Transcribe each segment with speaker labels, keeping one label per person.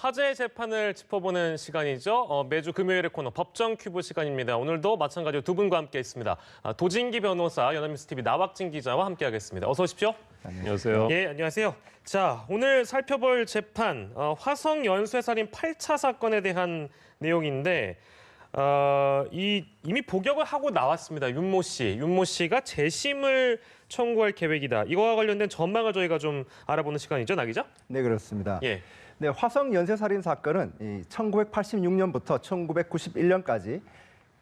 Speaker 1: 화제의 재판을 짚어보는 시간이죠. 매주 금요일의 코너 법정 큐브 시간입니다. 오늘도 마찬가지로 두 분과 함께 있습니다. 도진기 변호사, 연합뉴스TV 나왁진 기자와 함께하겠습니다. 어서 오십시오.
Speaker 2: 안녕하세요.
Speaker 1: 예, 안녕하세요. 자, 오늘 살펴볼 재판, 화성 연쇄살인 8차 사건에 대한 내용인데 이미 복역을 하고 나왔습니다. 윤모 씨가 재심을 청구할 계획이다. 이거와 관련된 전망을 저희가 좀 알아보는 시간이죠, 나 기자?
Speaker 3: 네, 그렇습니다.
Speaker 1: 예.
Speaker 3: 네, 화성 연쇄살인 사건은 1986년부터 1991년까지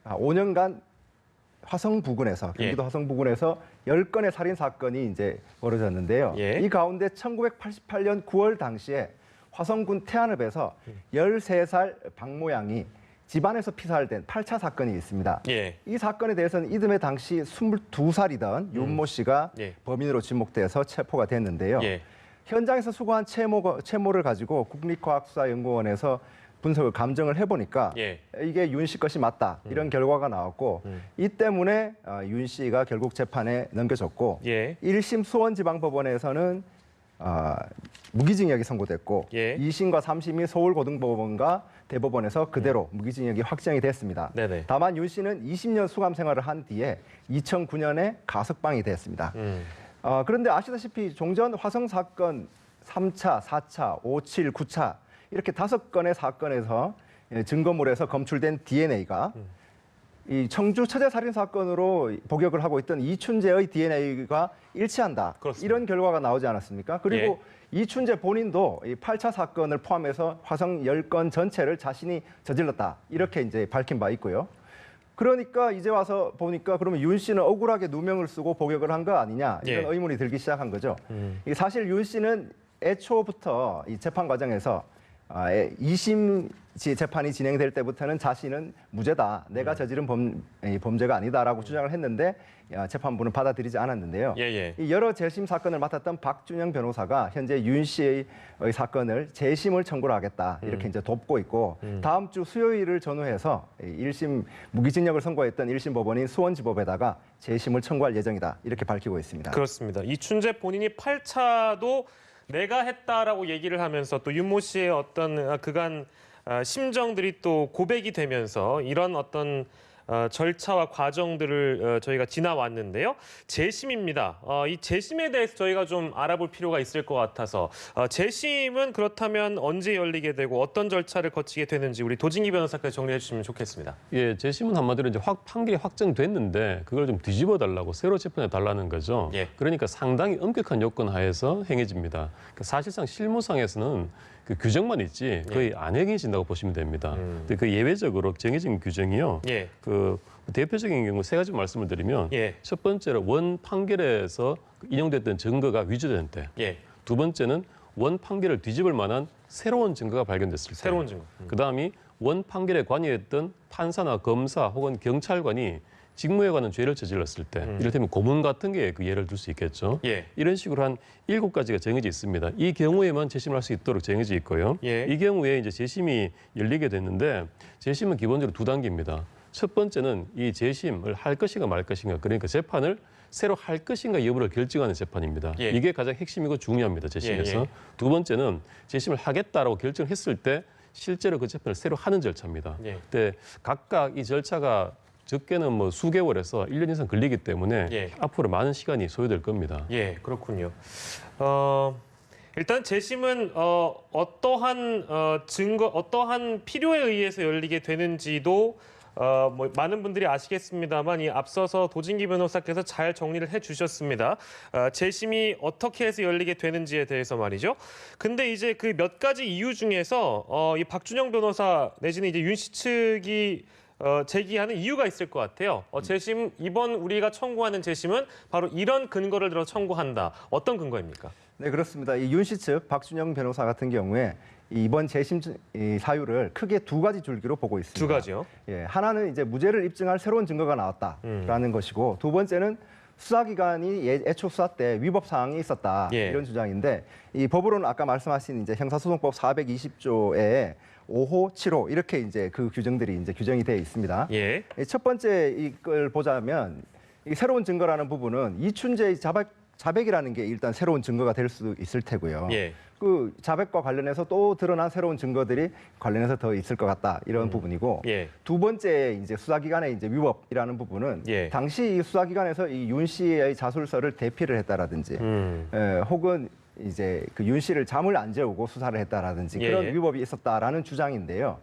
Speaker 3: 5년간 화성 부근에서 경기도 화성 부근에서 10건의 살인 사건이 이제 벌어졌는데요.
Speaker 1: 예.
Speaker 3: 이 가운데 1988년 9월 당시에 화성군 태안읍에서 13살 박모양이 집안에서 피살된 8차 사건이 있습니다.
Speaker 1: 예.
Speaker 3: 이 사건에 대해서는 이듬해 당시 22살이던 윤모 씨가
Speaker 1: 예.
Speaker 3: 범인으로 지목돼서 체포가 됐는데요.
Speaker 1: 예.
Speaker 3: 현장에서 수거한 채모를 가지고 국립과학수사연구원에서 분석을 감정을 해보니까
Speaker 1: 예.
Speaker 3: 이게 윤 씨 것이 맞다 이런 결과가 나왔고 이 때문에 윤 씨가 결국 재판에 넘겨졌고
Speaker 1: 예.
Speaker 3: 1심 수원지방법원에서는 무기징역이 선고됐고
Speaker 1: 예.
Speaker 3: 2심과 3심이 서울고등법원과 대법원에서 그대로 무기징역이 확정이 됐습니다.
Speaker 1: 네네.
Speaker 3: 다만 윤 씨는 20년 수감 생활을 한 뒤에 2009년에 가석방이 됐습니다. 그런데 아시다시피 종전 화성 사건 3차, 4차, 5, 7, 9차 이렇게 5건의 사건에서 증거물에서 검출된 DNA가 이 청주 처제 살인 사건으로 복역을 하고 있던 이춘재의 DNA가 일치한다.
Speaker 1: 그렇습니다.
Speaker 3: 이런 결과가 나오지 않았습니까? 그리고 이춘재 본인도 이 8차 사건을 포함해서 화성 10건 전체를 자신이 저질렀다. 이렇게 이제 밝힌 바 있고요. 그러니까 이제 와서 보니까 그러면 윤 씨는 억울하게 누명을 쓰고 복역을 한 거 아니냐 이런 의문이 들기 시작한 거죠. 사실 윤 씨는 애초부터 이 재판 과정에서 2심 재판이 진행될 때부터는 자신은 무죄다. 내가 저지른 범죄가 아니다라고 주장을 했는데 재판부는 받아들이지 않았는데요.
Speaker 1: 예.
Speaker 3: 이 여러 재심 사건을 맡았던 박준영 변호사가 현재 윤 씨의 사건을 재심을 청구를 하겠다. 이렇게 이제 돕고 있고 다음 주 수요일을 전후해서 1심 무기징역을 선고했던 1심 법원인 수원지법에다가 재심을 청구할 예정이다. 이렇게 밝히고 있습니다.
Speaker 1: 그렇습니다. 이춘재 본인이 8차도 내가 했다라고 얘기를 하면서 또 윤모 씨의 어떤 그간 심정들이 또 고백이 되면서 이런 어떤 절차와 과정들을 저희가 지나왔는데요. 재심입니다. 이 재심에 대해서 저희가 좀 알아볼 필요가 있을 것 같아서 재심은 그렇다면 언제 열리게 되고 어떤 절차를 거치게 되는지 우리 도진기 변호사께서 정리해 주시면 좋겠습니다.
Speaker 2: 예, 재심은 한마디로 이제 판결이 확정됐는데 그걸 좀 뒤집어 달라고 새로 재판해 달라는 거죠.
Speaker 1: 예.
Speaker 2: 그러니까 상당히 엄격한 요건 하에서 행해집니다. 그러니까 사실상 실무상에서는 그 규정만 있지 거의 안 행해진다고 보시면 됩니다. 근데 그 예외적으로 정해진 규정이요.
Speaker 1: 예.
Speaker 2: 그 대표적인 경우 세 가지 말씀을 드리면
Speaker 1: 예.
Speaker 2: 첫 번째로 원 판결에서 인용됐던 증거가 위조된 때.
Speaker 1: 예.
Speaker 2: 두 번째는 원 판결을 뒤집을 만한 새로운 증거가 발견됐을 때.
Speaker 1: 새로운 증거.
Speaker 2: 그다음이 원 판결에 관여했던 판사나 검사 혹은 경찰관이 직무에 관한 죄를 저질렀을 때 이를테면 고문 같은 게 그 예를 들 수 있겠죠.
Speaker 1: 예.
Speaker 2: 이런 식으로 한 7가지가 정해져 있습니다. 이 경우에만 재심을 할 수 있도록 정해져 있고요.
Speaker 1: 예.
Speaker 2: 이 경우에 이제 재심이 열리게 됐는데 재심은 기본적으로 2단계입니다. 첫 번째는 이 재심을 할 것인가 말 것인가 그러니까 재판을 새로 할 것인가 여부를 결정하는 재판입니다.
Speaker 1: 예.
Speaker 2: 이게 가장 핵심이고 중요합니다. 재심에서.
Speaker 1: 예.
Speaker 2: 두 번째는 재심을 하겠다라고 결정했을 때 실제로 그 재판을 새로 하는 절차입니다.
Speaker 1: 예.
Speaker 2: 근데 각각 이 절차가 적게는 뭐 수개월에서 1년 이상 걸리기 때문에
Speaker 1: 예.
Speaker 2: 앞으로 많은 시간이 소요될 겁니다.
Speaker 1: 예, 그렇군요. 일단 재심은 어떠한 증거, 어떠한 필요에 의해서 열리게 되는지도 뭐 많은 분들이 아시겠습니다만 이 앞서서 도진기 변호사께서 잘 정리를 해주셨습니다. 재심이 어떻게 해서 열리게 되는지에 대해서 말이죠. 근데 이제 그 몇 가지 이유 중에서 이 박준영 변호사 내지는 이제 윤 씨 측이 제기하는 이유가 있을 것 같아요. 재심 이번 우리가 청구하는 재심은 바로 이런 근거를 들어 청구한다. 어떤 근거입니까?
Speaker 3: 네, 그렇습니다. 이 윤 씨 측 박준영 변호사 같은 경우에 이번 재심 사유를 크게 2가지 줄기로 보고 있습니다.
Speaker 1: 2가지요?
Speaker 3: 예, 하나는 이제 무죄를 입증할 새로운 증거가 나왔다라는 것이고 두 번째는 수사기관이 애초 수사 때 위법 사항이 있었다 이런 주장인데 이 법으로는 아까 말씀하신 이제 형사소송법 420조에 5호, 7호 이렇게 이제 그 규정들이 이제 규정이 되어 있습니다.
Speaker 1: 예.
Speaker 3: 첫 번째 이걸 보자면 이 새로운 증거라는 부분은 이춘재의 자백이라는 게 일단 새로운 증거가 될 수 있을 테고요.
Speaker 1: 예.
Speaker 3: 그 자백과 관련해서 또 드러난 새로운 증거들이 관련해서 더 있을 것 같다 이런 부분이고
Speaker 1: 예.
Speaker 3: 두 번째 이제 수사기관의 이제 위법이라는 부분은
Speaker 1: 예.
Speaker 3: 당시 이 수사기관에서 이 윤 씨의 자술서를 대피를 했다라든지 혹은 이제 그 윤 씨를 잠을 안 재우고 수사를 했다라든지
Speaker 1: 예,
Speaker 3: 그런
Speaker 1: 예.
Speaker 3: 위법이 있었다라는 주장인데요.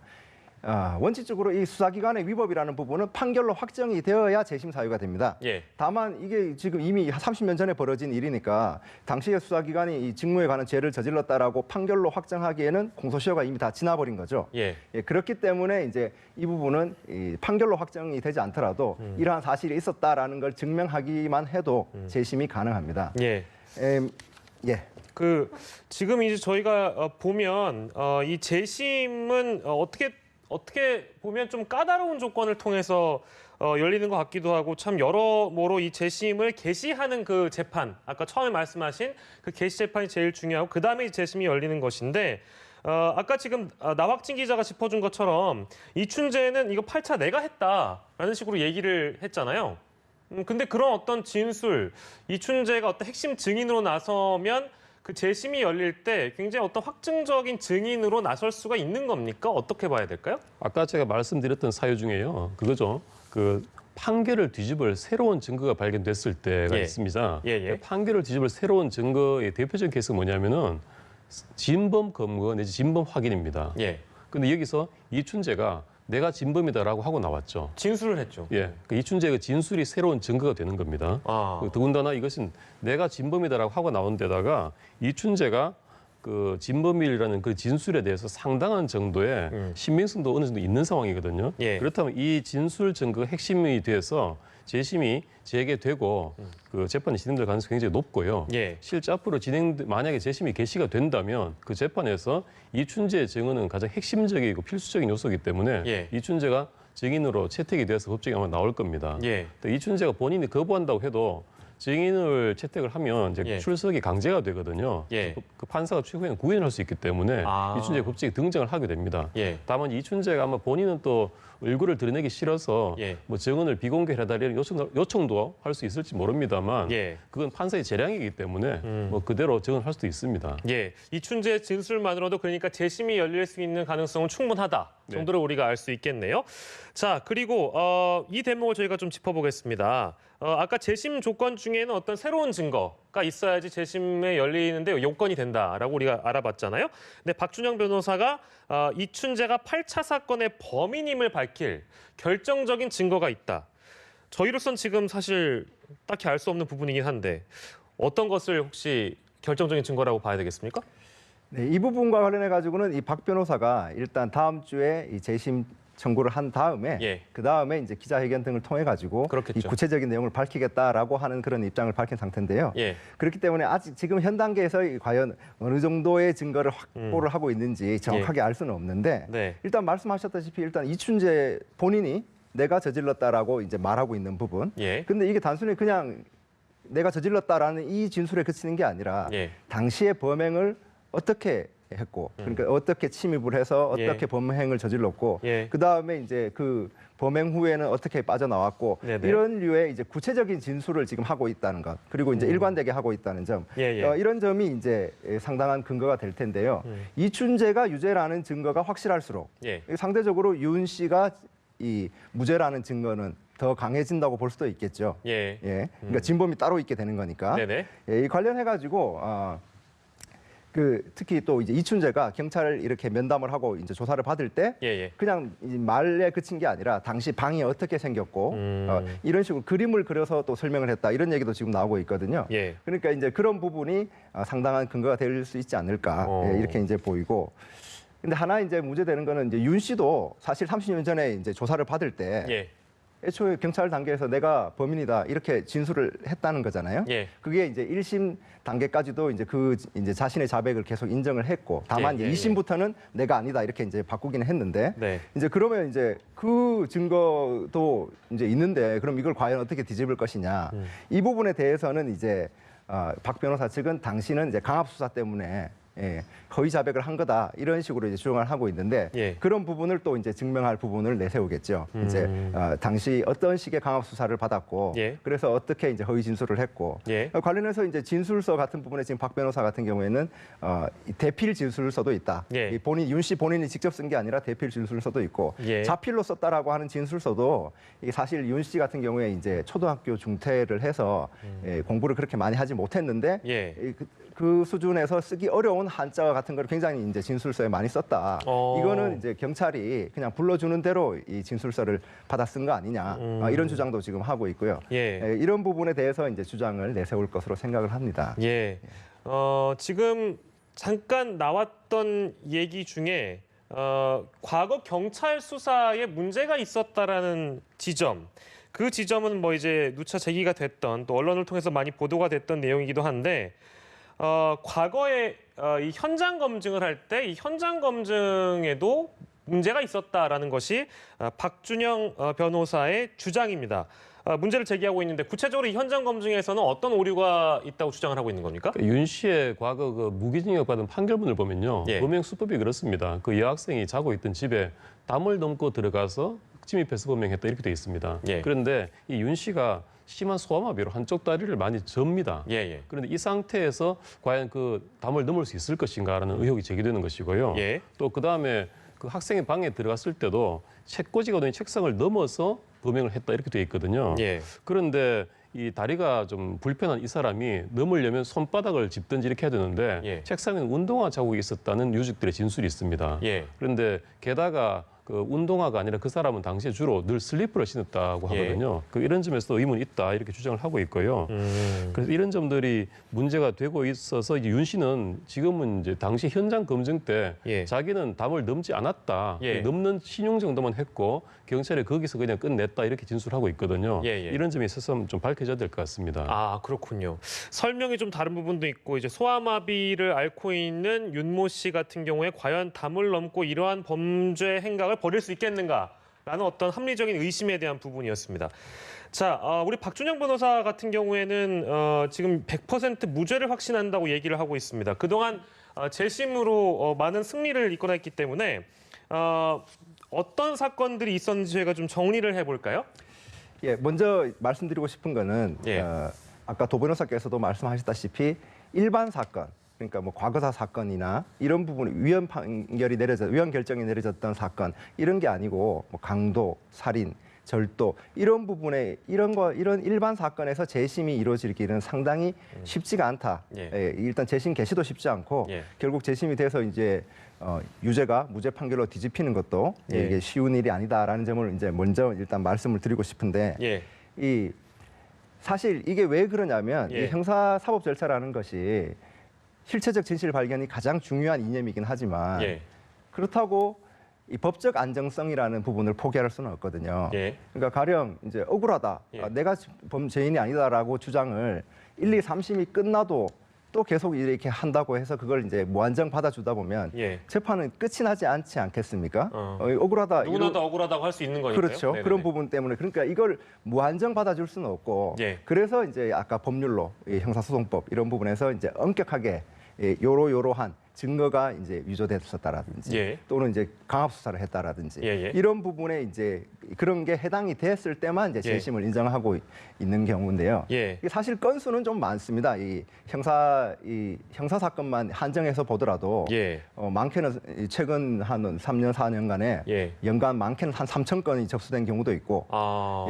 Speaker 3: 원칙적으로 이 수사기관의 위법이라는 부분은 판결로 확정이 되어야 재심 사유가 됩니다.
Speaker 1: 예.
Speaker 3: 다만 이게 지금 이미 30년 전에 벌어진 일이니까 당시의 수사기관이 이 직무에 관한 죄를 저질렀다라고 판결로 확정하기에는 공소시효가 이미 다 지나버린 거죠.
Speaker 1: 예.
Speaker 3: 그렇기 때문에 이제 이 부분은 이 판결로 확정이 되지 않더라도 이러한 사실이 있었다라는 걸 증명하기만 해도 재심이 가능합니다.
Speaker 1: 예.
Speaker 3: 예.
Speaker 1: 그 지금 이제 저희가 보면 이 재심은 어떻게 보면 좀 까다로운 조건을 통해서 열리는 것 같기도 하고 참 여러모로 이 재심을 개시하는 그 재판, 아까 처음에 말씀하신 그 개시 재판이 제일 중요하고 그 다음에 재심이 열리는 것인데 아까 지금 나확진 기자가 짚어준 것처럼 이춘재는 이거 8차 내가 했다라는 식으로 얘기를 했잖아요. 근데 그런 어떤 진술, 이춘재가 어떤 핵심 증인으로 나서면 그 재심이 열릴 때 굉장히 어떤 확증적인 증인으로 나설 수가 있는 겁니까? 어떻게 봐야 될까요?
Speaker 2: 아까 제가 말씀드렸던 사유 중에요. 그거죠. 그 판결을 뒤집을 새로운 증거가 발견됐을 때가
Speaker 1: 예.
Speaker 2: 있습니다.
Speaker 1: 예, 예.
Speaker 2: 판결을 뒤집을 새로운 증거의 대표적인 케이스가 뭐냐면은 진범 검거 내지 진범 확인입니다.
Speaker 1: 예.
Speaker 2: 근데 여기서 이춘재가 내가 진범이다라고 하고 나왔죠.
Speaker 1: 진술을 했죠.
Speaker 2: 예, 그 이춘재의 진술이 새로운 증거가 되는 겁니다.
Speaker 1: 아.
Speaker 2: 더군다나 이것은 내가 진범이다라고 하고 나온 데다가 이춘재가 그 진범이라는 그 진술에 대해서 상당한 정도의 신빙성도 어느 정도 있는 상황이거든요.
Speaker 1: 예.
Speaker 2: 그렇다면 이 진술 증거가 핵심이 돼서 재심이 재개되고 그 재판이 진행될 가능성이 굉장히 높고요.
Speaker 1: 예.
Speaker 2: 실제 앞으로 만약에 재심이 개시가 된다면 그 재판에서 이춘재의 증언은 가장 핵심적이고 필수적인 요소이기 때문에
Speaker 1: 예.
Speaker 2: 이춘재가 증인으로 채택이 돼서 법정에 아마 나올 겁니다.
Speaker 1: 예.
Speaker 2: 또 이춘재가 본인이 거부한다고 해도 증인을 채택을 하면 이제
Speaker 1: 예.
Speaker 2: 출석이 강제가 되거든요.
Speaker 1: 예.
Speaker 2: 그 판사가 최후에는 구인할 수 있기 때문에
Speaker 1: 아.
Speaker 2: 이춘재 법정에 등장을 하게 됩니다.
Speaker 1: 예.
Speaker 2: 다만 이춘재가 아마 본인은 또 얼굴을 드러내기 싫어서
Speaker 1: 예.
Speaker 2: 뭐 증언을 비공개해달라는 요청도 할 수 있을지 모릅니다만
Speaker 1: 예.
Speaker 2: 그건 판사의 재량이기 때문에 뭐 그대로 증언할 수도 있습니다.
Speaker 1: 예, 이춘재 진술만으로도 그러니까 재심이 열릴 수 있는 가능성은 충분하다 정도로 우리가 알 수 있겠네요. 자, 그리고 이 대목을 저희가 좀 짚어보겠습니다. 아까 재심 조건 중에는 어떤 새로운 증거가 있어야지 재심에 열리는데 요건이 된다라고 우리가 알아봤잖아요. 근데 박준영 변호사가 이춘재가 8차 사건의 범인임을 밝힐 결정적인 증거가 있다. 저희로선 지금 사실 딱히 알 수 없는 부분이긴 한데 어떤 것을 혹시 결정적인 증거라고 봐야 되겠습니까?
Speaker 3: 네, 이 부분과 관련해 가지고는 이 박 변호사가 일단 다음 주에 이 재심 청구를 한 다음에
Speaker 1: 예.
Speaker 3: 그 다음에 이제 기자회견 등을 통해 가지고
Speaker 1: 그렇겠죠.
Speaker 3: 이 구체적인 내용을 밝히겠다라고 하는 그런 입장을 밝힌 상태인데요.
Speaker 1: 예.
Speaker 3: 그렇기 때문에 아직 지금 현 단계에서 과연 어느 정도의 증거를 확보를 하고 있는지 정확하게 알 수는 없는데
Speaker 1: 네.
Speaker 3: 일단 말씀하셨다시피 일단 이춘재 본인이 내가 저질렀다라고 이제 말하고 있는 부분.
Speaker 1: 예.
Speaker 3: 근데 이게 단순히 그냥 내가 저질렀다라는 이 진술에 그치는 게 아니라
Speaker 1: 예.
Speaker 3: 당시의 범행을 어떻게 했고 그러니까 어떻게 침입을 해서
Speaker 1: 예.
Speaker 3: 어떻게 범행을 저질렀고
Speaker 1: 예.
Speaker 3: 그다음에 이제 그 범행 후에는 어떻게 빠져나왔고
Speaker 1: 네네.
Speaker 3: 이런 류의 이제 구체적인 진술을 지금 하고 있다는 것 그리고 이제 일관되게 하고 있다는 점
Speaker 1: 예, 예.
Speaker 3: 이런 점이 이제 상당한 근거가 될 텐데요. 이춘재가 유죄라는 증거가 확실할수록
Speaker 1: 예.
Speaker 3: 상대적으로 윤 씨가 이 무죄라는 증거는 더 강해진다고 볼 수도 있겠죠.
Speaker 1: 예.
Speaker 3: 예, 그러니까 진범이 따로 있게 되는 거니까.
Speaker 1: 네네.
Speaker 3: 예, 이 관련해 가지고 그 특히 또 이제 이춘재가 경찰을 이렇게 면담을 하고 이제 조사를 받을 때
Speaker 1: 예, 예.
Speaker 3: 그냥 이 말에 그친 게 아니라 당시 방이 어떻게 생겼고 이런 식으로 그림을 그려서 또 설명을 했다 이런 얘기도 지금 나오고 있거든요.
Speaker 1: 예.
Speaker 3: 그러니까 이제 그런 부분이 상당한 근거가 될 수 있지 않을까 예, 이렇게 이제 보이고. 근데 하나 이제 문제되는 거는 이제 윤 씨도 사실 30년 전에 이제 조사를 받을 때
Speaker 1: 예.
Speaker 3: 애초에 경찰 단계에서 내가 범인이다 이렇게 진술을 했다는 거잖아요.
Speaker 1: 예.
Speaker 3: 그게 이제 1심 단계까지도 이제 그 이제 자신의 자백을 계속 인정을 했고 다만
Speaker 1: 예, 예,
Speaker 3: 이제 2심부터는 내가 아니다 이렇게 이제 바꾸기는 했는데
Speaker 1: 네.
Speaker 3: 이제 그러면 이제 그 증거도 이제 있는데 그럼 이걸 과연 어떻게 뒤집을 것이냐 이 부분에 대해서는 이제 박 변호사 측은 당신은 이제 강압 수사 때문에 허위 자백을 한 거다 이런 식으로 이제 주장을 하고 있는데
Speaker 1: 예.
Speaker 3: 그런 부분을 또 이제 증명할 부분을 내세우겠죠. 이제 당시 어떤 식의 강압 수사를 받았고
Speaker 1: 예.
Speaker 3: 그래서 어떻게 이제 허위 진술을 했고
Speaker 1: 예.
Speaker 3: 관련해서 이제 진술서 같은 부분에 지금 박 변호사 같은 경우에는 이 대필 진술서도 있다.
Speaker 1: 예.
Speaker 3: 이 본인 윤 씨 본인이 직접 쓴 게 아니라 대필 진술서도 있고
Speaker 1: 예.
Speaker 3: 자필로 썼다라고 하는 진술서도 이게 사실 윤 씨 같은 경우에 이제 초등학교 중퇴를 해서 공부를 그렇게 많이 하지 못했는데
Speaker 1: 예.
Speaker 3: 그 수준에서 쓰기 어려운 한자 같은 걸 굉장히 이제 진술서에 많이 썼다. 이거는 이제 경찰이 그냥 불러주는 대로 이 진술서를 받아 쓴 거 아니냐 이런 주장도 지금 하고 있고요.
Speaker 1: 예.
Speaker 3: 이런 부분에 대해서 이제 주장을 내세울 것으로 생각을 합니다.
Speaker 1: 예. 지금 잠깐 나왔던 얘기 중에 과거 경찰 수사에 문제가 있었다라는 지점. 그 지점은 뭐 이제 누차 제기가 됐던 또 언론을 통해서 많이 보도가 됐던 내용이기도 한데 과거에 이 현장 검증을 할 때 이 현장 검증에도 문제가 있었다라는 것이 박준영 변호사의 주장입니다. 문제를 제기하고 있는데 구체적으로 이 현장 검증에서는 어떤 오류가 있다고 주장을 하고 있는 겁니까?
Speaker 2: 윤 씨의 과거 그 무기징역 받은 판결문을 보면요.
Speaker 1: 예.
Speaker 2: 범행 수법이 그렇습니다. 그 여학생이 자고 있던 집에 담을 넘고 들어가서 침입해서 범행했다 이렇게 돼 있습니다.
Speaker 1: 예.
Speaker 2: 그런데 이 윤 씨가 심한 소아마비로 한쪽 다리를 많이 접니다.
Speaker 1: 예.
Speaker 2: 그런데 이 상태에서 과연 그 담을 넘을 수 있을 것인가라는 의혹이 제기되는 것이고요.
Speaker 1: 예.
Speaker 2: 또 그다음에 그 학생의 방에 들어갔을 때도 책꽂이가 된 책상을 넘어서 범행을 했다 이렇게 돼 있거든요.
Speaker 1: 예.
Speaker 2: 그런데 이 다리가 좀 불편한 이 사람이 넘으려면 손바닥을 짚든지 이렇게 해야 되는데
Speaker 1: 예.
Speaker 2: 책상에 운동화 자국이 있었다는 유족들의 진술이 있습니다.
Speaker 1: 예.
Speaker 2: 그런데 게다가 그 운동화가 아니라 그 사람은 당시에 주로 늘 슬리퍼를 신었다고 하거든요. 그 이런 점에서도 의문이 있다 이렇게 주장을 하고 있고요. 그래서 이런 점들이 문제가 되고 있어서 이제 윤 씨는 지금은 이제 당시 현장 검증 때
Speaker 1: 예.
Speaker 2: 자기는 담을 넘지 않았다.
Speaker 1: 예.
Speaker 2: 넘는 신용 정도만 했고 경찰이 거기서 그냥 끝냈다 이렇게 진술하고 있거든요.
Speaker 1: 예.
Speaker 2: 이런 점이 있어서 좀 밝혀져야 될 것 같습니다.
Speaker 1: 아, 그렇군요. 설명이 좀 다른 부분도 있고 이제 소아마비를 앓고 있는 윤모 씨 같은 경우에 과연 담을 넘고 이러한 범죄 행각을 벌일 수 있겠는가라는 어떤 합리적인 의심에 대한 부분이었습니다. 자, 우리 박준영 변호사 같은 경우에는 지금 100% 무죄를 확신한다고 얘기를 하고 있습니다. 그동안 재심으로 많은 승리를 이끌어냈기 때문에 어떤 사건들이 있었는지 저희가 좀 정리를 해볼까요?
Speaker 3: 예, 먼저 말씀드리고 싶은 거는
Speaker 1: 예.
Speaker 3: 아까 도 변호사께서도 말씀하셨다시피 일반 사건, 그러니까 뭐 과거사 사건이나 이런 부분 위헌 결정이 내려졌던 사건 이런 게 아니고 뭐 강도, 살인, 절도 이런 부분에 이런 일반 사건에서 재심이 이루어지기는 상당히 쉽지가 않다.
Speaker 1: 예.
Speaker 3: 예, 일단 재심 개시도 쉽지 않고
Speaker 1: 예.
Speaker 3: 결국 재심이 돼서 이제 유죄가 무죄 판결로 뒤집히는 것도
Speaker 1: 예.
Speaker 3: 이게 쉬운 일이 아니다라는 점을 이제 먼저 일단 말씀을 드리고 싶은데
Speaker 1: 예.
Speaker 3: 이 사실 이게 왜 그러냐면
Speaker 1: 예.
Speaker 3: 이 형사사법 절차라는 것이 실체적 진실 발견이 가장 중요한 이념이긴 하지만
Speaker 1: 예.
Speaker 3: 그렇다고 이 법적 안정성이라는 부분을 포기할 수는 없거든요.
Speaker 1: 예.
Speaker 3: 그러니까 가령 이제 억울하다,
Speaker 1: 예.
Speaker 3: 내가 범죄인이 아니다라고 주장을 1, 2, 3심이 끝나도 또 계속 이렇게 한다고 해서 그걸 이제 무한정 받아주다 보면
Speaker 1: 예.
Speaker 3: 재판은 끝이 나지 않지 않겠습니까? 억울하다.
Speaker 1: 누구나 다 억울하다고 할 수 있는 거니까요.
Speaker 3: 그렇죠.
Speaker 1: 네네네.
Speaker 3: 그런 부분 때문에 그러니까 이걸 무한정 받아줄 수는 없고
Speaker 1: 예.
Speaker 3: 그래서 이제 아까 법률로 이 형사소송법 이런 부분에서 이제 엄격하게 요러한 증거가 이제 위조됐었다라든지
Speaker 1: 예.
Speaker 3: 또는 이제 강압 수사를 했다라든지
Speaker 1: 예.
Speaker 3: 이런 부분에 이제 그런 게 해당이 됐을 때만 이제 재심을 인정하고 있는 경우인데요.
Speaker 1: 예.
Speaker 3: 이게 사실 건수는 좀 많습니다. 이 형사 사건만 한정해서 보더라도
Speaker 1: 예.
Speaker 3: 많게는 최근 한 3년 4년간에
Speaker 1: 예.
Speaker 3: 연간 많게는 한 3천 건이 접수된 경우도 있고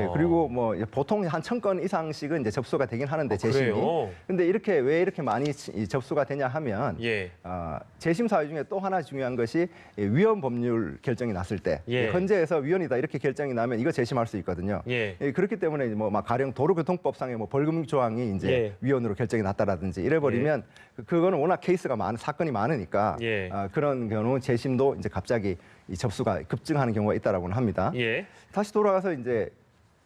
Speaker 3: 예, 그리고 뭐 보통 한 1,000건 이상씩은 이제 접수가 되긴 하는데 재심이.
Speaker 1: 그래요?
Speaker 3: 근데 이렇게 왜 이렇게 많이 접수가 되냐 하면
Speaker 1: 예.
Speaker 3: 재심 사유 중에 또 하나 중요한 것이 위헌 법률 결정이 났을 때
Speaker 1: 예.
Speaker 3: 헌재에서 위헌이다 이렇게 결정이 나면 이거 재심할 수 있거든요.
Speaker 1: 예.
Speaker 3: 그렇기 때문에 뭐 막 가령 도로교통법상의 뭐 벌금 조항이 이제
Speaker 1: 예.
Speaker 3: 위헌으로 결정이 났다라든지 이래버리면 그거는 워낙 케이스가 사건이 많으니까
Speaker 1: 예.
Speaker 3: 그런 경우 재심도 이제 갑자기 이 접수가 급증하는 경우가 있다라고는 합니다.
Speaker 1: 예.
Speaker 3: 다시 돌아가서 이제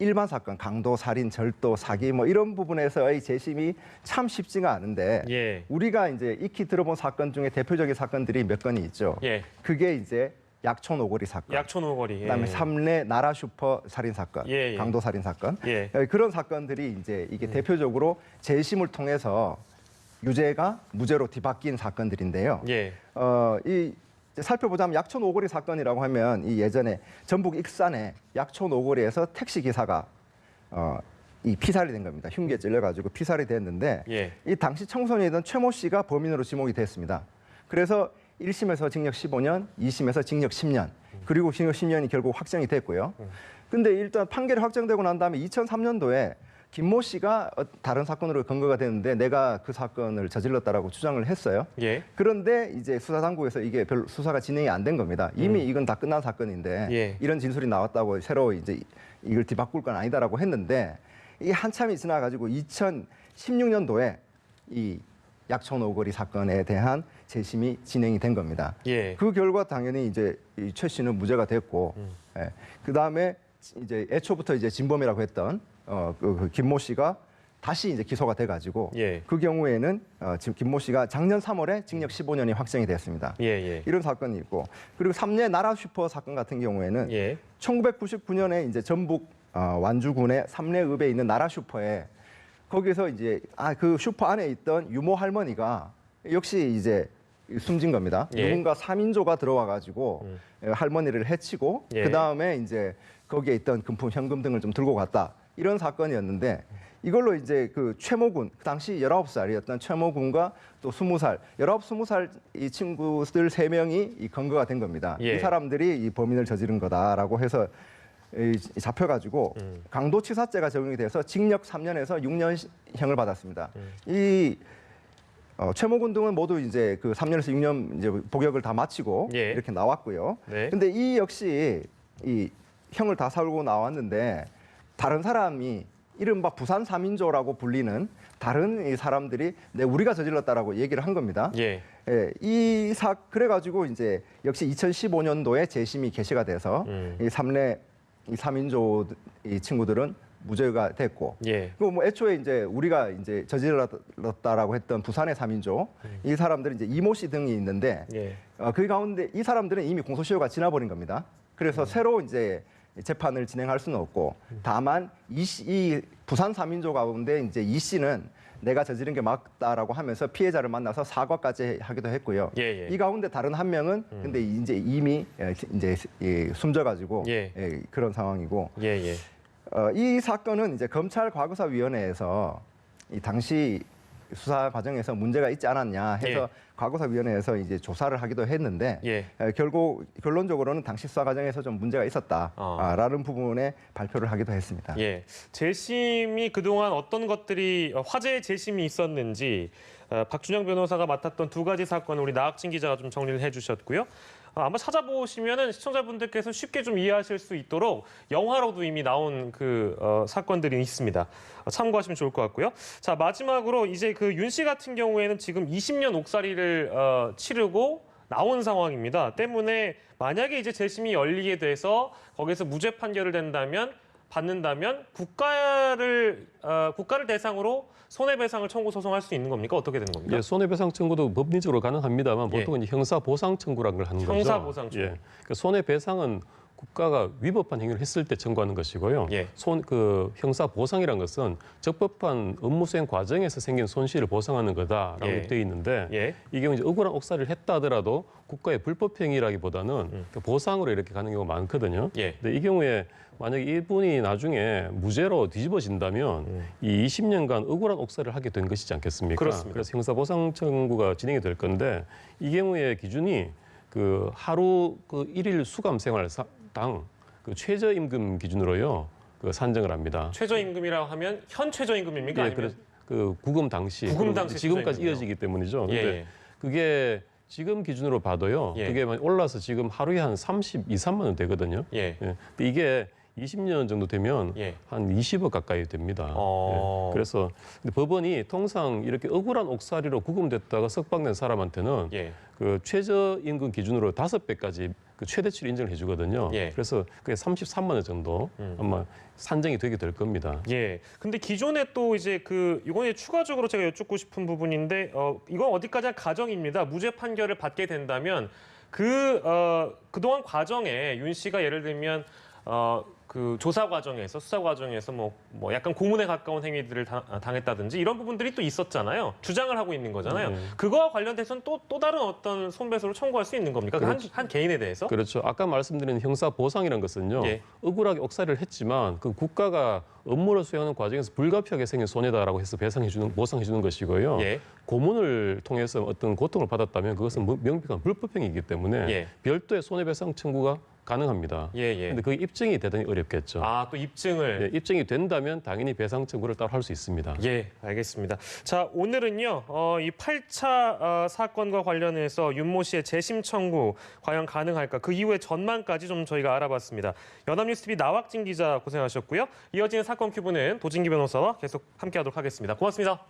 Speaker 3: 일반 사건, 강도, 살인, 절도, 사기 뭐 이런 부분에서의 재심이 참 쉽지가 않은데
Speaker 1: 예.
Speaker 3: 우리가 이제 익히 들어본 사건 중에 대표적인 사건들이 몇 건이 있죠.
Speaker 1: 예.
Speaker 3: 그게 이제 약촌 오거리 사건,
Speaker 1: 약촌 오거리.
Speaker 3: 그다음에 삼례 나라 슈퍼 살인 사건,
Speaker 1: 예.
Speaker 3: 강도 살인 사건,
Speaker 1: 예.
Speaker 3: 그런 사건들이 이제 이게 대표적으로 재심을 통해서 유죄가 무죄로 뒤바뀐 사건들인데요.
Speaker 1: 예.
Speaker 3: 이 이제 살펴보자면 약촌 오거리 사건이라고 하면 이 예전에 전북 익산의 약촌 오거리에서 택시 기사가 이 피살이 된 겁니다. 흉기에 찔려가지고 피살이 됐는데
Speaker 1: 예.
Speaker 3: 이 당시 청소년이던 최모 씨가 범인으로 지목이 됐습니다. 그래서 1심에서 징역 15년, 2심에서 징역 10년, 그리고 징역 10년이 결국 확정이 됐고요. 근데 일단 판결이 확정되고 난 다음에 2003년도에 김모 씨가 다른 사건으로 검거가 됐는데 내가 그 사건을 저질렀다라고 주장을 했어요.
Speaker 1: 예.
Speaker 3: 그런데 이제 수사당국에서 이게 별로 수사가 진행이 안 된 겁니다. 이미 이건 다 끝난 사건인데
Speaker 1: 예.
Speaker 3: 이런 진술이 나왔다고 새로 이제 이걸 뒤바꿀 건 아니다라고 했는데 이게 한참이 지나가지고 2016년도에 이 약촌 오거리 사건에 대한 재심이 진행이 된 겁니다.
Speaker 1: 예.
Speaker 3: 그 결과 당연히 이제 이 최 씨는 무죄가 됐고, 예. 그 다음에 이제 애초부터 이제 진범이라고 했던 그 김모 씨가 다시 이제 기소가 돼가지고
Speaker 1: 예.
Speaker 3: 그 경우에는 지금 김모 씨가 작년 3월에 징역 15년이 확정이 됐습니다.
Speaker 1: 예. 예.
Speaker 3: 이런 사건이 있고 그리고 삼례 나라 슈퍼 사건 같은 경우에는
Speaker 1: 예.
Speaker 3: 1999년에 이제 전북 완주군의 삼례읍에 있는 나라 슈퍼에 거기서 이제 그 슈퍼 안에 있던 유모 할머니가 역시 이제 숨진 겁니다.
Speaker 1: 예.
Speaker 3: 누군가 3인조가 들어와 가지고 할머니를 해치고
Speaker 1: 예.
Speaker 3: 그 다음에 이제 거기에 있던 금품, 현금 등을 좀 들고 갔다 이런 사건이었는데 이걸로 이제 그 최모군 그 당시 19살이었던 최모군과 또 20살, 19, 20살 이 친구들 3명이 이 검거가 된 겁니다.
Speaker 1: 예.
Speaker 3: 이 사람들이 이 범인을 저지른 거다라고 해서 잡혀가지고 강도치사죄가 적용이 돼서 징역 3년에서 6년형을 받았습니다. 이 최모군 등은 모두 이제 그 3년에서 6년 이제 복역을 다 마치고
Speaker 1: 예.
Speaker 3: 이렇게 나왔고요.
Speaker 1: 네.
Speaker 3: 근데 이 역시 이 형을 다 살고 나왔는데 다른 사람이 이른바 부산 3인조라고 불리는 다른 이 사람들이 우리가 저질렀다라고 얘기를 한 겁니다.
Speaker 1: 예.
Speaker 3: 예, 그래가지고 이제 역시 2015년도에 재심이 개시가 돼서 이 이 3인조 이 친구들은 무죄가 됐고,
Speaker 1: 예.
Speaker 3: 그리고 뭐 애초에 이제 우리가 이제 저질렀다라고 했던 부산의 3인조 이 사람들은 이제 이모 씨 등이 있는데
Speaker 1: 예.
Speaker 3: 그 가운데 이 사람들은 이미 공소시효가 지나버린 겁니다. 그래서 새로 이제 재판을 진행할 수는 없고 다만 이 부산 3인조 가운데 이제 이 씨는 내가 저지른 게 맞다라고 하면서 피해자를 만나서 사과까지 하기도 했고요.
Speaker 1: 예, 예.
Speaker 3: 이 가운데 다른 한 명은 근데 이제 이미 이제 숨져가지고
Speaker 1: 예.
Speaker 3: 그런 상황이고
Speaker 1: 예. 예.
Speaker 3: 이 사건은 이제 검찰 과거사위원회에서 이 당시 수사 과정에서 문제가 있지 않았냐 해서
Speaker 1: 예.
Speaker 3: 과거사위원회에서 이제 조사를 하기도 했는데
Speaker 1: 예.
Speaker 3: 결국 결론적으로는 당시 수사 과정에서 좀 문제가 있었다라는 부분에 발표를 하기도 했습니다.
Speaker 1: 예. 재심이 그동안 어떤 것들이 화제의 재심이 있었는지 박준영 변호사가 맡았던 두 가지 사건을 우리 나학진 기자가 좀 정리를 해주셨고요. 아마 찾아보시면은 시청자분들께서 쉽게 좀 이해하실 수 있도록 영화로도 이미 나온 그 사건들이 있습니다. 참고하시면 좋을 것 같고요. 자, 마지막으로 이제 그 윤 씨 같은 경우에는 지금 20년 옥살이를 치르고 나온 상황입니다. 때문에 만약에 이제 재심이 열리게 돼서 거기서 무죄 판결을 받는다면 국가를 대상으로 손해배상을 청구 소송할 수 있는 겁니까? 어떻게 되는 겁니까?
Speaker 2: 예, 손해배상 청구도 법리적으로 가능합니다만 보통은 이제 형사보상 청구라는 걸 하는 거죠.
Speaker 1: 형사보상 청구.
Speaker 2: 예, 그러니까 손해배상은 국가가 위법한 행위를 했을 때 청구하는 것이고요.
Speaker 1: 예.
Speaker 2: 형사보상이라는 것은 적법한 업무 수행 과정에서 생긴 손실을 보상하는 거다라고
Speaker 1: 예.
Speaker 2: 되어 있는데
Speaker 1: 예.
Speaker 2: 이 경우 이제 억울한 옥살이를 했다 하더라도 국가의 불법 행위라기보다는 보상으로 이렇게 가는 경우가 많거든요.
Speaker 1: 예.
Speaker 2: 근데 이 경우에 만약에 이분이 나중에 무죄로 뒤집어진다면 이 20년간 억울한 옥살이를 하게 된 것이지 않겠습니까?
Speaker 1: 그렇습니다.
Speaker 2: 그래서 형사보상 청구가 진행이 될 건데 이 경우에 기준이 그 하루 그 일일 수감 생활당 그 최저임금 기준으로요 그 산정을 합니다.
Speaker 1: 최저임금이라고 하면 현 최저임금입니까?
Speaker 2: 예,
Speaker 1: 아니면
Speaker 2: 그래서 그 구금 당시
Speaker 1: 구금 당시
Speaker 2: 지금까지
Speaker 1: 최저임금이요?
Speaker 2: 이어지기 때문이죠.
Speaker 1: 예,
Speaker 2: 근데
Speaker 1: 예.
Speaker 2: 그게 지금 기준으로 봐도요.
Speaker 1: 예.
Speaker 2: 그게 올라서 지금 하루에 한 32, 3만 원 되거든요.
Speaker 1: 예.
Speaker 2: 예. 근데 이게 20년 정도 되면
Speaker 1: 예.
Speaker 2: 한 20억 가까이 됩니다. 예. 그래서 근데 법원이 통상 이렇게 억울한 옥살이로 구금됐다가 석방된 사람한테는
Speaker 1: 예.
Speaker 2: 그 최저임금 기준으로 5배까지 그 최대치를 인정을 해주거든요.
Speaker 1: 예.
Speaker 2: 그래서 그게 33만 원 정도 아마 산정이 되게 될 겁니다.
Speaker 1: 예. 근데 기존에 또 이제 이번에 추가적으로 제가 여쭙고 싶은 부분인데 이건 어디까지나 가정입니다. 무죄 판결을 받게 된다면 그동안 과정에 윤 씨가 예를 들면 그 조사 과정에서 수사 과정에서 뭐 약간 고문에 가까운 행위들을 당했다든지 이런 부분들이 또 있었잖아요. 주장을 하고 있는 거잖아요. 그거와 관련돼서는 또 다른 어떤 손배소를 청구할 수 있는 겁니까?
Speaker 2: 그렇죠.
Speaker 1: 한 개인에 대해서?
Speaker 2: 그렇죠. 아까 말씀드린 형사 보상이라는 것은요.
Speaker 1: 예.
Speaker 2: 억울하게 옥살이를 했지만 그 국가가 업무를 수행하는 과정에서 불가피하게 생긴 손해다라고 해서 보상해 주는 것이고요.
Speaker 1: 예.
Speaker 2: 고문을 통해서 어떤 고통을 받았다면 그것은 명백한 불법행위이기 때문에
Speaker 1: 예.
Speaker 2: 별도의 손해배상 청구가 가능합니다.
Speaker 1: 예.
Speaker 2: 근데 그게 입증이 대단히 어렵겠죠.
Speaker 1: 또 입증을.
Speaker 2: 예, 입증이 된다면 당연히 배상 청구를 따로 할 수 있습니다.
Speaker 1: 예, 알겠습니다. 자, 오늘은요, 이 8차 사건과 관련해서 윤모 씨의 재심 청구 과연 가능할까? 그 이후의 전망까지 좀 저희가 알아봤습니다. 연합뉴스TV 나왁진 기자 고생하셨고요. 이어지는 사건 큐브는 도진기 변호사와 계속 함께하도록 하겠습니다. 고맙습니다.